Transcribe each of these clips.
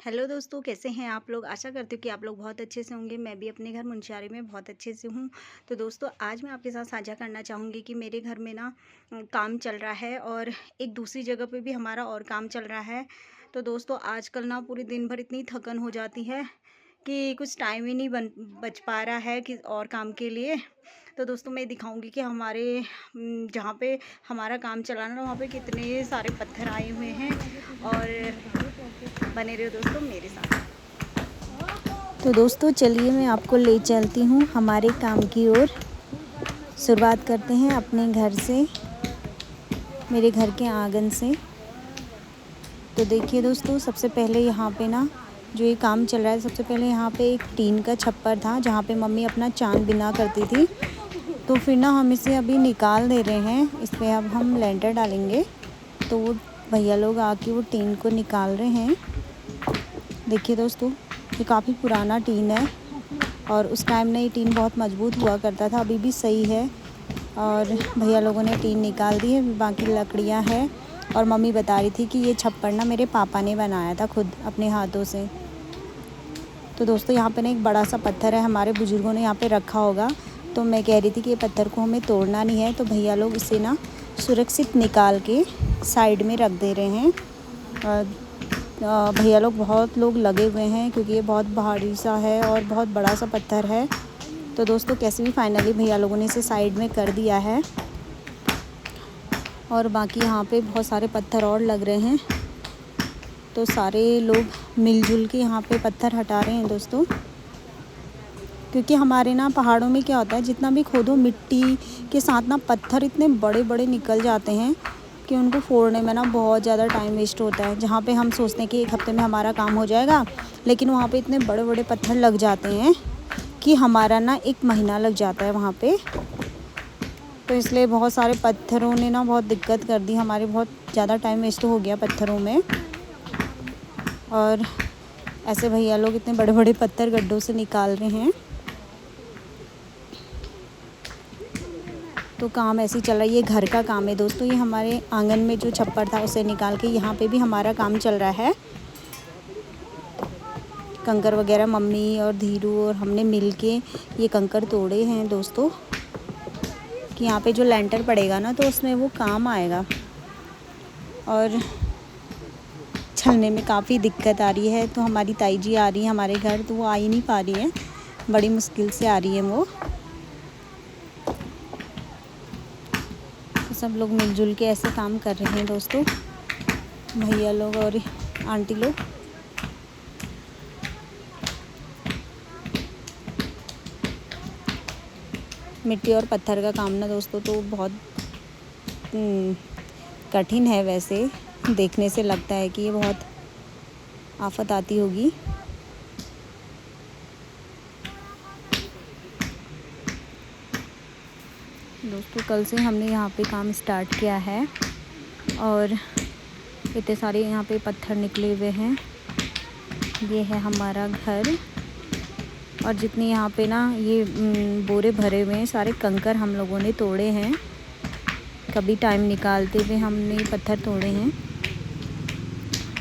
Hello दोस्तों, कैसे हैं आप लोग? आशा करती हूँ कि आप लोग बहुत अच्छे से होंगे। मैं भी अपने घर मुनस्यारी में बहुत अच्छे से हूँ। तो दोस्तों, आज मैं आपके साथ साझा करना चाहूँगी कि मेरे घर में ना काम चल रहा है और एक दूसरी जगह पे भी हमारा और काम चल रहा है। तो दोस्तों, आजकल ना पूरे दिन भर इतनी थकन हो जाती है कि कुछ टाइम ही नहीं बच पा रहा है कि और काम के लिए। तो दोस्तों, मैं दिखाऊँगी कि हमारे जहाँ पे हमारा काम चला ना, वहाँ पे कितने सारे पत्थर आए हुए हैं और बने रहो दोस्तों मेरे साथ। तो दोस्तों, चलिए मैं आपको ले चलती हूँ हमारे काम की ओर। शुरुआत करते हैं अपने घर से, मेरे घर के आंगन से। तो देखिए दोस्तों, सबसे पहले यहाँ पे ना जो ये काम चल रहा है, सबसे पहले यहाँ पे एक टीन का छप्पर था जहाँ पे मम्मी अपना चांद बिना करती थी। तो फिर ना हम इसे अभी निकाल दे रहे हैं, इस पर अब हम लेंटर डालेंगे। तो वो भैया लोग आके वो टीन को निकाल रहे हैं। देखिए दोस्तों, ये काफ़ी पुराना टीन है और उस टाइम ना ये टीन बहुत मजबूत हुआ करता था, अभी भी सही है। और भैया लोगों ने टीन निकाल दी है, बाकी लकड़ियाँ हैं। और मम्मी बता रही थी कि ये छप्पर ना मेरे पापा ने बनाया था खुद अपने हाथों से। तो दोस्तों, यहाँ पे ना एक बड़ा सा पत्थर है, हमारे बुजुर्गों ने यहाँ पे रखा होगा। तो मैं कह रही थी कि ये पत्थर को हमें तोड़ना नहीं है, तो भैया लोग इसे ना सुरक्षित निकाल के साइड में रख दे रहे हैं। भैया लोग बहुत लोग लगे हुए हैं क्योंकि ये बहुत भारी सा है और बहुत बड़ा सा पत्थर है। तो दोस्तों, कैसे भी फाइनली भैया लोगों ने इसे साइड में कर दिया है। और बाकी यहाँ पे बहुत सारे पत्थर और लग रहे हैं, तो सारे लोग मिलजुल के यहाँ पे पत्थर हटा रहे हैं दोस्तों। क्योंकि हमारे ना पहाड़ों में क्या होता है, जितना भी खोदो मिट्टी के साथ ना पत्थर इतने बड़े बड़े निकल जाते हैं कि उनको फोड़ने में ना बहुत ज़्यादा टाइम वेस्ट होता है। जहाँ पे हम सोचते हैं कि एक हफ्ते में हमारा काम हो जाएगा, लेकिन वहाँ पे इतने बड़े बड़े पत्थर लग जाते हैं कि हमारा ना 1 महीना लग जाता है वहाँ पे। तो इसलिए बहुत सारे पत्थरों ने ना बहुत दिक्कत कर दी, हमारे बहुत ज़्यादा टाइम वेस्ट हो गया पत्थरों में। और ऐसे भैया लोग इतने बड़े बड़े पत्थर गड्ढों से निकाल रहे हैं। तो काम ऐसे ही चल रहा है, ये घर का काम है दोस्तों। ये हमारे आंगन में जो छप्पर था उसे निकाल के यहाँ पे भी हमारा काम चल रहा है। कंकर वगैरह मम्मी और धीरू और हमने मिल के ये कंकर तोड़े हैं दोस्तों, कि यहाँ पे जो लेंटर पड़ेगा ना तो उसमें वो काम आएगा। और चलने में काफ़ी दिक्कत आ रही है, तो हमारी ताई जी आ रही है हमारे घर, तो वो आ ही नहीं पा रही है, बड़ी मुश्किल से आ रही है वो। तो सब लोग मिलजुल के ऐसे काम कर रहे हैं दोस्तों, भैया लोग और आंटी लोग। मिट्टी और पत्थर का काम ना दोस्तों तो बहुत कठिन है। वैसे देखने से लगता है कि ये बहुत आफत आती होगी। दोस्तों, कल से हमने यहाँ पे काम स्टार्ट किया है और इतने सारे यहाँ पे पत्थर निकले हुए हैं। ये है हमारा घर और जितने यहाँ पे ना ये बोरे भरे हुए हैं, सारे कंकर हम लोगों ने तोड़े हैं। कभी टाइम निकालते हुए हमने पत्थर तोड़े हैं।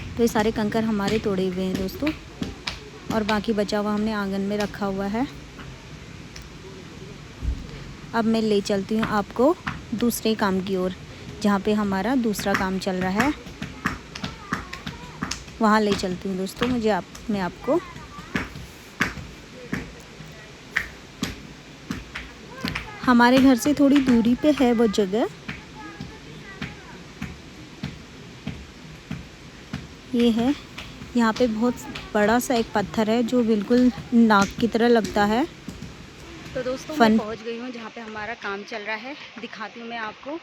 तो ये सारे कंकर हमारे तोड़े हुए हैं दोस्तों, और बाकी बचा हुआ हमने आंगन में रखा हुआ है। अब मैं ले चलती हूँ आपको दूसरे काम की ओर, जहाँ पे हमारा दूसरा काम चल रहा है, वहाँ ले चलती हूँ दोस्तों। मैं आपको हमारे घर से थोड़ी दूरी पे है वो जगह। ये है, यहाँ पे बहुत बड़ा सा एक पत्थर है जो बिल्कुल नाक की तरह लगता है। तो दोस्तों, मैं पहुँच गई हूँ जहाँ पे हमारा काम चल रहा है। दिखाती हूँ मैं आपको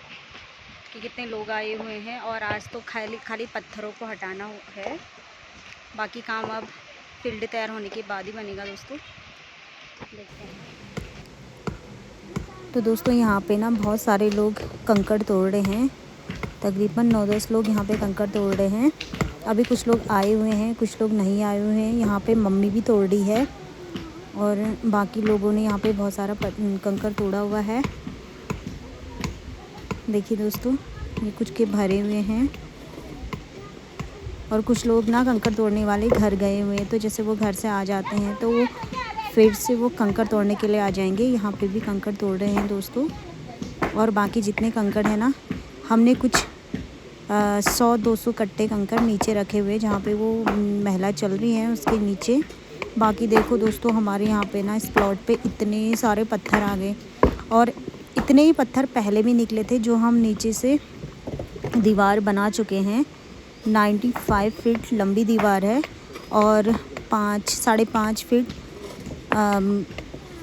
कि कितने लोग आए हुए हैं। और आज तो खाली पत्थरों को हटाना है, बाकी काम अब फील्ड तैयार होने के बाद ही बनेगा दोस्तों। देखते हैं। तो दोस्तों, यहाँ पे ना बहुत सारे लोग कंकड़ तोड़ रहे हैं, तकरीबन 9-10 लोग यहाँ पे कंकड़ तोड़ रहे हैं। अभी कुछ लोग आए हुए हैं, कुछ लोग नहीं आए हुए हैं। यहाँ पे मम्मी भी तोड़ रही है और बाकी लोगों ने यहाँ पे बहुत सारा कंकड़ तोड़ा हुआ है। देखिए दोस्तों, ये कुछ के भरे हुए हैं। और कुछ लोग ना कंकड़ तोड़ने वाले घर गए हुए हैं, तो जैसे वो घर से आ जाते हैं तो वो फिर से वो कंकड़ तोड़ने के लिए आ जाएंगे। यहाँ पे भी कंकड़ तोड़ रहे हैं दोस्तों। और बाकी जितने कंकड़ हैं ना, हमने कुछ 100-200 कट्टे कंकड़ नीचे रखे हुए, जहाँ पे वो महिला चल रही है उसके नीचे। बाकी देखो दोस्तों, हमारे यहाँ पे ना इस प्लॉट पे इतने सारे पत्थर आ गए, और इतने ही पत्थर पहले भी निकले थे जो हम नीचे से दीवार बना चुके हैं। 95 फीट लंबी दीवार है और 5-5.5 फीट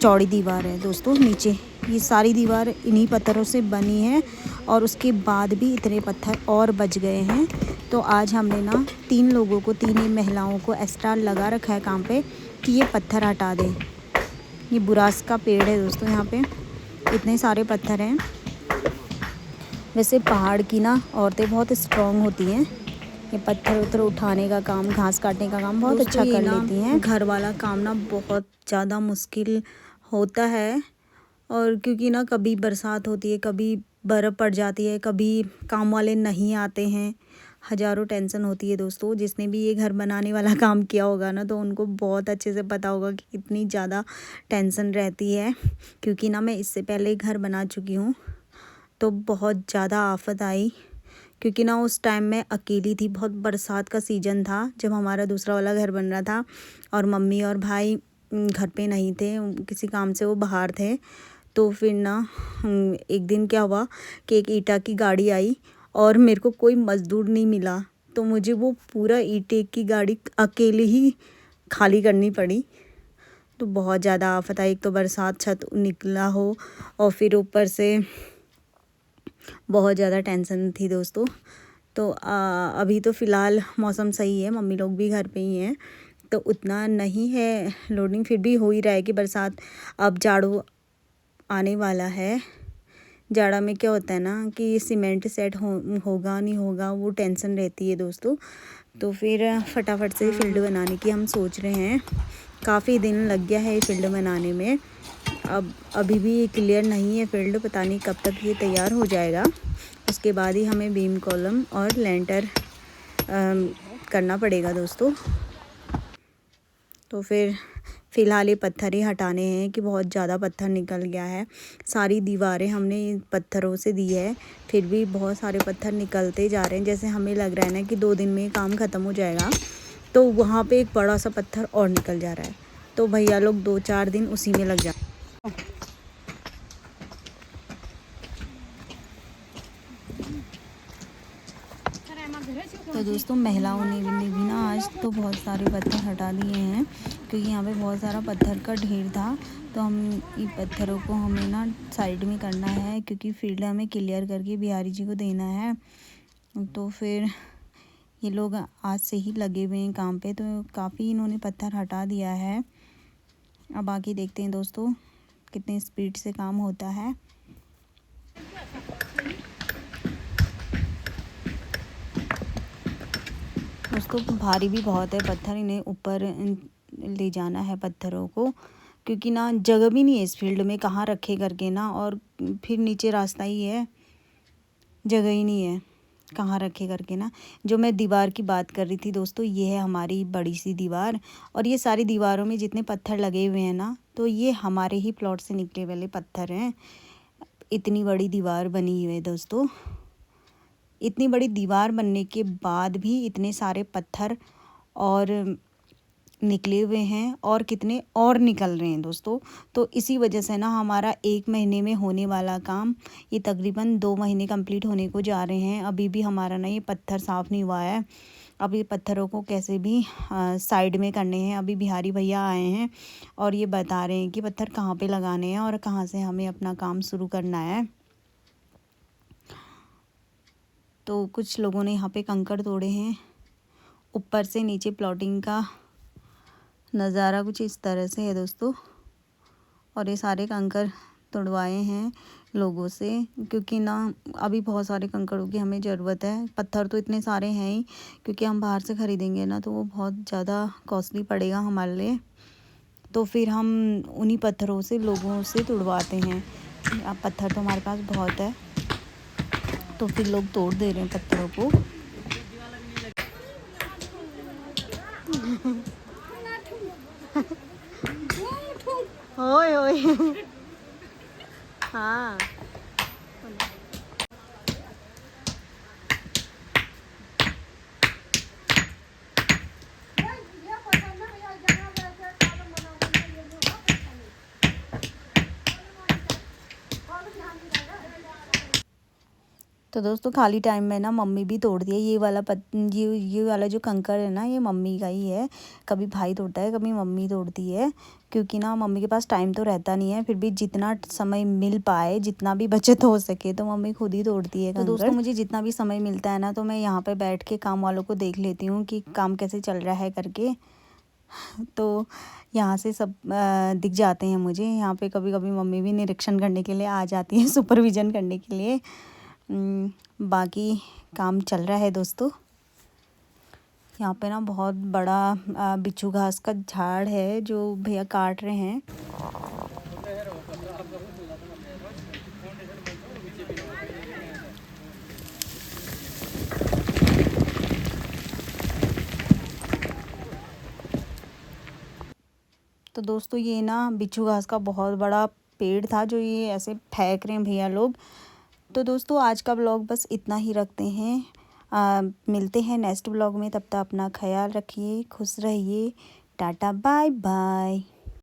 चौड़ी दीवार है दोस्तों नीचे। ये सारी दीवार इन्हीं पत्थरों से बनी है, और उसके बाद भी इतने पत्थर और बच गए हैं। तो आज हमने ना 3 लोगों को, 3 ही महिलाओं को एक्स्ट्रा लगा रखा है काम पे कि ये पत्थर हटा दें। ये बुरास का पेड़ है दोस्तों, यहाँ पे इतने सारे पत्थर हैं। वैसे पहाड़ की ना औरतें बहुत स्ट्रॉन्ग होती हैं, ये पत्थर उत्थर उठाने का काम, घास काटने का काम बहुत अच्छा कर लेती हैं। घर वाला काम ना बहुत ज़्यादा मुश्किल होता है, और क्योंकि ना कभी बरसात होती है, कभी बर्फ़ पड़ जाती है, कभी काम वाले नहीं आते हैं, हज़ारों टेंशन होती है दोस्तों। जिसने भी ये घर बनाने वाला काम किया होगा ना, तो उनको बहुत अच्छे से पता होगा कि कितनी ज़्यादा टेंशन रहती है। क्योंकि ना मैं इससे पहले घर बना चुकी हूँ, तो बहुत ज़्यादा आफत आई, क्योंकि ना उस टाइम मैं अकेली थी। बहुत बरसात का सीज़न था जब हमारा दूसरा वाला घर बन रहा था, और मम्मी और भाई घर पे नहीं थे, किसी काम से वो बाहर थे। तो फिर ना एक दिन क्या हुआ कि एक ईंटा की गाड़ी आई, और मेरे को कोई मज़दूर नहीं मिला, तो मुझे वो पूरा ईंटे की गाड़ी अकेले ही खाली करनी पड़ी। तो बहुत ज़्यादा आफत आई। एक तो बरसात, छत निकला हो, और फिर ऊपर से बहुत ज़्यादा टेंशन थी दोस्तों। तो अभी तो फ़िलहाल मौसम सही है, मम्मी लोग भी घर पे ही हैं, तो उतना नहीं है लोडिंग। फिर भी हो ही रहा है कि बरसात, अब जाड़ों आने वाला है। जाड़ा में क्या होता है ना कि सीमेंट सेट होगा नहीं होगा, वो टेंशन रहती है दोस्तों। तो फिर फटाफट से फील्ड बनाने की हम सोच रहे हैं। काफ़ी दिन लग गया है ये फील्ड बनाने में। अब अभी भी क्लियर नहीं है फील्ड, पता नहीं कब तक ये तैयार हो जाएगा। उसके बाद ही हमें बीम कॉलम और लेंटर करना पड़ेगा दोस्तों। तो फिर फ़िलहाल ये पत्थर ही हटाने हैं कि बहुत ज़्यादा पत्थर निकल गया है। सारी दीवारें हमने पत्थरों से दी है, फिर भी बहुत सारे पत्थर निकलते जा रहे हैं। जैसे हमें लग रहा है ना कि 2 दिन में काम ख़त्म हो जाएगा, तो वहाँ पे एक बड़ा सा पत्थर और निकल जा रहा है। तो भैया लोग 2-4 दिन उसी में लग जाए। तो दोस्तों, महिलाओं ने भी ना आज तो बहुत सारे पत्थर हटा दिए हैं, क्योंकि यहाँ पे बहुत सारा पत्थर का ढेर था। तो हम इन पत्थरों को हमें ना साइड में करना है, क्योंकि फील्ड हमें क्लियर करके बिहारी जी को देना है। तो फिर ये लोग आज से ही लगे हुए हैं काम पे, तो काफ़ी इन्होंने पत्थर हटा दिया है। अब बाकी देखते हैं दोस्तों कितनी स्पीड से काम होता है। दोस्तों, भारी भी बहुत है पत्थर, इन्हें ऊपर ले जाना है पत्थरों को, क्योंकि ना जगह भी नहीं है इस फील्ड में, कहाँ रखे करके ना। और फिर नीचे रास्ता ही है, जगह ही नहीं है कहाँ रखे करके ना। जो मैं दीवार की बात कर रही थी दोस्तों, ये है हमारी बड़ी सी दीवार, और ये सारी दीवारों में जितने पत्थर लगे हुए हैं ना, तो ये हमारे ही प्लॉट से निकले वाले पत्थर हैं। इतनी बड़ी दीवार बनी हुई है दोस्तों। इतनी बड़ी दीवार बनने के बाद भी इतने सारे पत्थर और निकले हुए हैं, और कितने और निकल रहे हैं दोस्तों। तो इसी वजह से ना हमारा 1 महीने में होने वाला काम ये तकरीबन 2 महीने कंप्लीट होने को जा रहे हैं। अभी भी हमारा ना ये पत्थर साफ़ नहीं हुआ है। अब ये पत्थरों को कैसे भी साइड में करने हैं। अभी बिहारी भैया आए हैं और ये बता रहे हैं कि पत्थर कहाँ पे लगाने हैं और कहाँ से हमें अपना काम शुरू करना है। तो कुछ लोगों ने यहाँ पे कंकड़ तोड़े हैं। ऊपर से नीचे प्लॉटिंग का नज़ारा कुछ इस तरह से है दोस्तों। और ये सारे कंकड़ तोड़वाए हैं लोगों से, क्योंकि ना अभी बहुत सारे कंकड़ों की हमें ज़रूरत है। पत्थर तो इतने सारे हैं ही, क्योंकि हम बाहर से ख़रीदेंगे ना तो वो बहुत ज़्यादा कॉस्टली पड़ेगा हमारे लिए। तो फिर हम उन्हीं पत्थरों से लोगों से तुड़वाते हैं। अब पत्थर तो हमारे पास बहुत है, तो फिर लोग तोड़ दे रहे हैं पत्थरों को। ओए ओए। हाँ। तो दोस्तों खाली टाइम में ना मम्मी भी तोड़ती है ये वाला ये वाला जो कंकर है ना, ये मम्मी का ही है। कभी भाई तोड़ता है, कभी मम्मी तोड़ती है, क्योंकि ना मम्मी के पास टाइम तो रहता नहीं है। फिर भी जितना समय मिल पाए, जितना भी बचत हो सके, तो मम्मी खुद ही तोड़ती है कंकर। तो दोस्तों मुझे जितना भी समय मिलता है ना, तो मैं यहाँ पर बैठ के काम वालों को देख लेती हूँ कि काम कैसे चल रहा है करके। तो यहाँ से सब दिख जाते हैं मुझे। यहाँ पे कभी कभी मम्मी भी निरीक्षण करने के लिए आ जाती है, सुपरविज़न करने के लिए। बाकी काम चल रहा है दोस्तों। यहाँ पे ना बहुत बड़ा बिच्छू घास का झाड़ है जो भैया काट रहे हैं। तो दोस्तों ये ना बिच्छू घास का बहुत बड़ा पेड़ था जो ये ऐसे फेंक रहे हैं भैया लोग। तो दोस्तों आज का ब्लॉग बस इतना ही रखते हैं। मिलते हैं नेक्स्ट ब्लॉग में। तब तक अपना ख्याल रखिए, खुश रहिए। Tata bye bye.